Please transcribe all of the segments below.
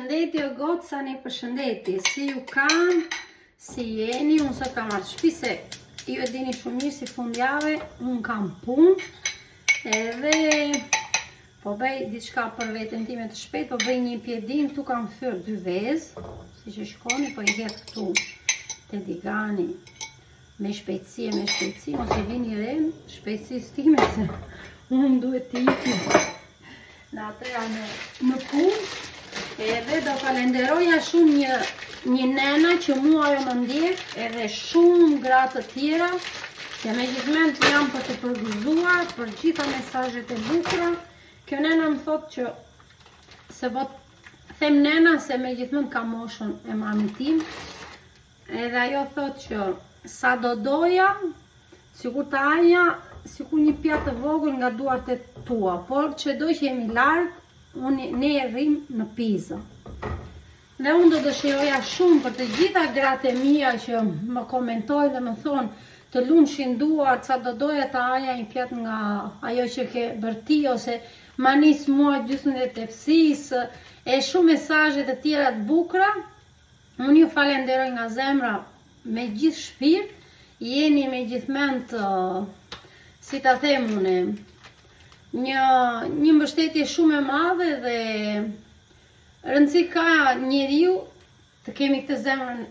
Përshëndetje gocani, përshëndetje, si ju kam, si jeni, unë sot kam ardhur shtëpi se ju e dini shumë mirë si fundjavë, unë kam punë, edhe po bëj diçka për veten time të shpejt, po bëj një pjedin, këtu kam fyer 2 vezë, si që shkoni, po I hedh këtu te digani me shpejtësi, mos I vini re shpejtësisë time se unë duhet të ikim në atëra në punë. Edhe do falenderoja shumë një nena që mua ajo më ndjek, edhe shumë gratë të tjera, se me gjithmonë jam për të përgëzuar për gjitha mesazhet e bukura. Kjo nena më thot që se po them nena se me gjithmonë ka moshën e mamit tim, edhe ajo thot që sa do doja, sikur të aja, sikur një pjatë të vogël nga duart e tua, por që do që jemi larg, ne e rrim në Pizë. Dhe unë do dëshiroja shumë për të gjitha gratë e mia që më komentojnë dhe më thonë të lumshin duart, sa do doja të aja një pjatë nga ajo që ke bërti, ose ma nis mua gjysmën e tepsisë, e shumë mesazhe të tjera të bukura. Unë ju falenderoj nga zemra me gjithë shpirt, jeni me gjithmonë të, si ta them unë, një mbështetje shumë e madhe dhe rëndësi ka njeriu të kemi këtë zemrën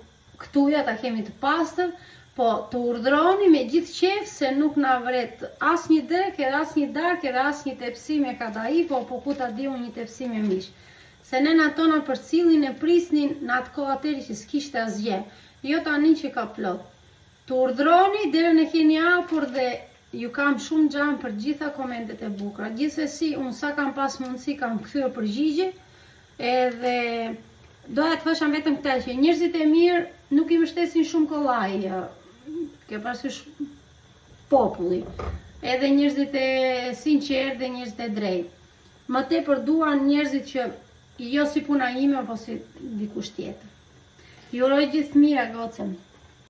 këtuja, ta kemi të pastër, po të urdhroni me gjithë qejf se nuk na vret as një drekë, edhe as një darkë, edhe as një tepsi me kadai, po ku ta diu një tepsi me mish. Se nena tona përcillin e prisnin në atë kohë atëri që s'kishte asgjë. Jo tani që ka plot. Të urdhroni, derën e keni hapur dhe ju kam shumë xham për gjitha komentet e bukura. Gjithsesi, unë sa kam pas mundësi kam kthyer përgjigje, edhe doja të thosha vetëm këtë që njerëzit e mirë nuk I mbështesin shumë kollaj, ke parasysh populli, edhe njerëzit e sinqertë dhe njerëzit e drejtë. Më tepër duan njerëzit që jo si puna ime, po si dikush tjetër. Ju uroj gjithë mira, gocën.